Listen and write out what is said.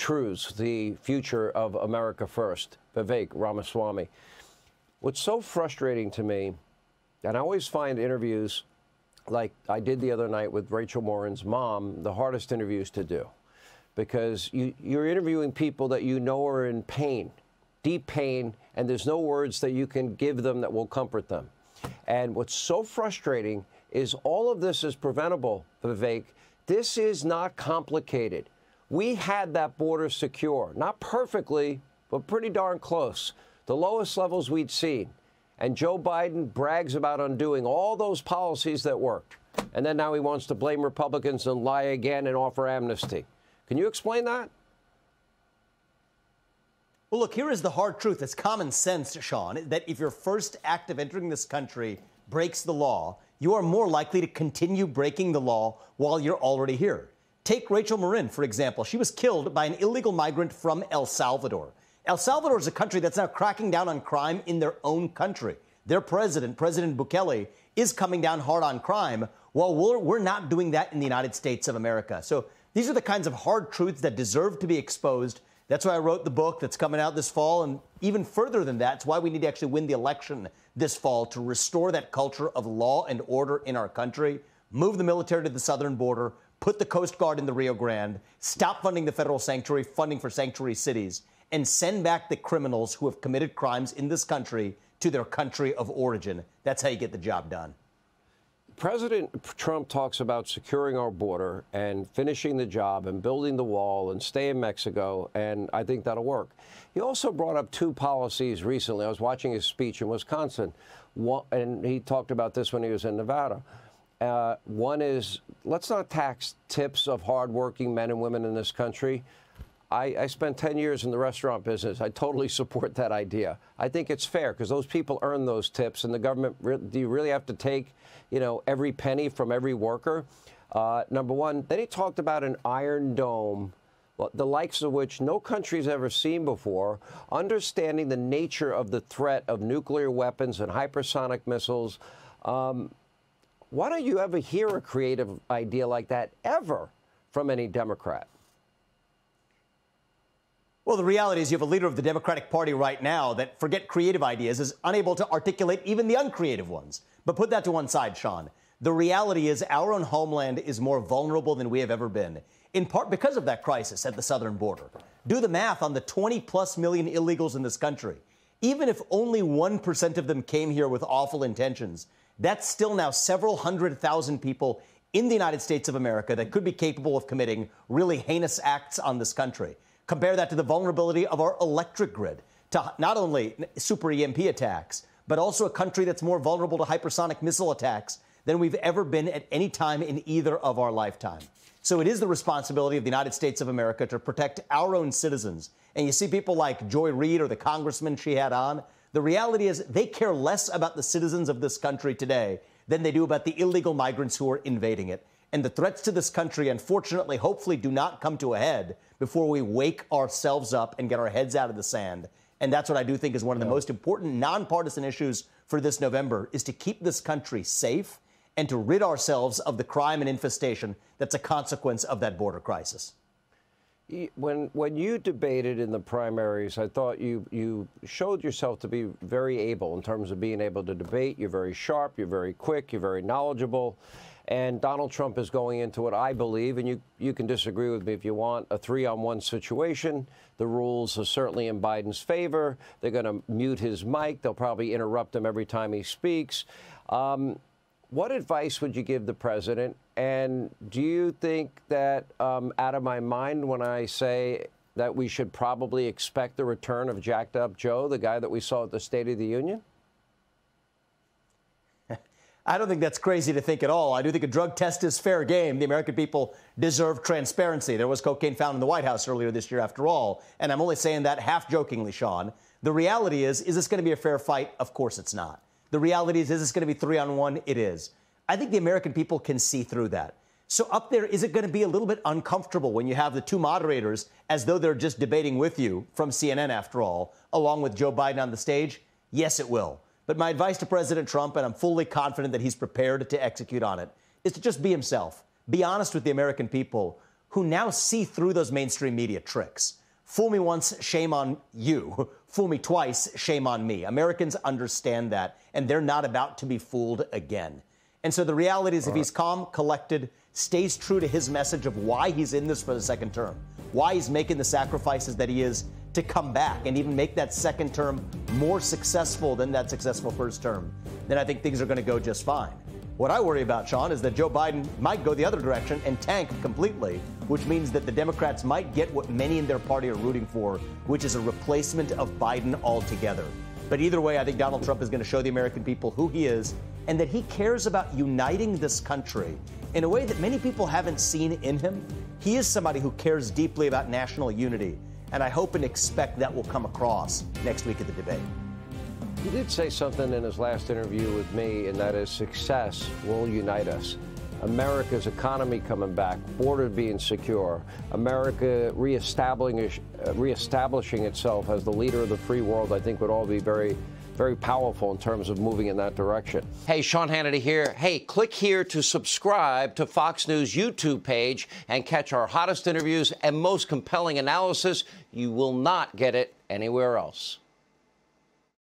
truths, the future of America first, Vivek Ramaswamy. What's so frustrating to me, and I always find interviews like I did the other night with Rachel Morin's mom, the hardest interviews to do, because you're interviewing people that you know are in pain, deep pain, and there's no words that you can give them that will comfort them. And what's so frustrating is all of this is preventable, Vivek. This is not complicated. We had that border secure, not perfectly, but pretty darn close, the lowest levels we'd seen. And Joe Biden brags about undoing all those policies that worked. And then now he wants to blame Republicans and lie again and offer amnesty. Can you explain that? Well, look, here is the hard truth. It's common sense, Sean, that if your first act of entering this country breaks the law, you are more likely to continue breaking the law while you're already here. Take Rachel Morin, for example. She was killed by an illegal migrant from El Salvador. El Salvador is a country that's now cracking down on crime in their own country. Their president, President Bukele, is coming down hard on crime, while we're not doing that in the United States of America. So these are the kinds of hard truths that deserve to be exposed. That's why I wrote the book that's coming out this fall. And even further than that, it's why we need to actually win the election this fall to restore that culture of law and order in our country, move the military to the southern border, put the Coast Guard in the Rio Grande, stop funding the federal sanctuary, funding for sanctuary cities, and send back the criminals who have committed crimes in this country to their country of origin. That's how you get the job done. President Trump talks about securing our border and finishing the job and building the wall and stay in Mexico, and I think that'll work. He also brought up two policies recently. I was watching his speech in Wisconsin, and he talked about this when he was in Nevada. One is, let's not tax tips of hardworking men and women in this country. I spent 10 years in the restaurant business. I totally support that idea. I think it's fair because those people earn those tips, and the government, do you really have to take, every penny from every worker? Number one. Then he talked about an Iron Dome, the likes of which no country's ever seen before, understanding the nature of the threat of nuclear weapons and hypersonic missiles. Why don't you ever hear a creative idea like that ever from any Democrat? Well, the reality is you have a leader of the Democratic Party right now that, forget creative ideas, is unable to articulate even the uncreative ones. But put that to one side, Sean. The reality is our own homeland is more vulnerable than we have ever been, in part because of that crisis at the southern border. Do the math on the 20-plus million illegals in this country. Even if only 1% of them came here with awful intentions, that's still now several 100,000 people in the United States of America that could be capable of committing really heinous acts on this country. Compare that to the vulnerability of our electric grid, to not only super EMP attacks, but also a country that's more vulnerable to hypersonic missile attacks than we've ever been at any time in either of our lifetime. So it is the responsibility of the United States of America to protect our own citizens. And you see people like Joy Reid or the congressman she had on. The reality is they care less about the citizens of this country today than they do about the illegal migrants who are invading it. And the threats to this country, unfortunately, hopefully do not come to a head before we wake ourselves up and get our heads out of the sand. And that's what I do think is one of the most important nonpartisan issues for this November, is to keep this country safe and to rid ourselves of the crime and infestation that's a consequence of that border crisis. When you debated in the primaries, I thought you showed yourself to be very able in terms of being able to debate. You're very sharp, you're very quick, you're very knowledgeable. And Donald Trump is going into what I believe, and you can disagree with me if you want, a 3-on-1 situation. The rules are certainly in Biden's favor. They're going to mute his mic. They'll probably interrupt him every time he speaks. What advice would you give the president? And do you think that out of my mind when I say that we should probably expect the return of Jacked Up Joe, the guy that we saw at the State of the Union? I don't think that's crazy to think at all. I do think a drug test is fair game. The American people deserve transparency. There was cocaine found in the White House earlier this year, after all. And I'm only saying that half jokingly, Sean. The reality is this going to be a fair fight? Of course it's not. The reality is this going to be 3-on-1? It is. I think the American people can see through that. So up there, is it going to be a little bit uncomfortable when you have the two moderators, as though they're just debating with you, from CNN after all, along with Joe Biden on the stage? Yes, it will. But my advice to President Trump, and I'm fully confident that he's prepared to execute on it, is to just be himself. Be honest with the American people. who now see through those mainstream media tricks. Fool me once, shame on you. Fool me twice, shame on me. Americans understand that, and they're not about to be fooled again. And so the reality is, if he's calm, collected, stays true to his message of why he's in this for the second term, why he's making the sacrifices that he is to come back and even make that second term more successful than that successful first term, then I think things are going to go just fine. What I worry about, Sean, is that Joe Biden might go the other direction and tank completely, which means that the Democrats might get what many in their party are rooting for, which is a replacement of Biden altogether. But either way, I think Donald Trump is going to show the American people who he is and that he cares about uniting this country in a way that many people haven't seen in him. He is somebody who cares deeply about national unity, and I hope and expect that will come across next week at the debate. He did say something in his last interview with me, and that is success will unite us. America's economy coming back, borders being secure, America reestablishing itself as the leader of the free world, I think would all be very, very powerful in terms of moving in that direction. Hey, Sean Hannity here. Hey, click here to subscribe to Fox News YouTube page and catch our hottest interviews and most compelling analysis. You will not get it anywhere else.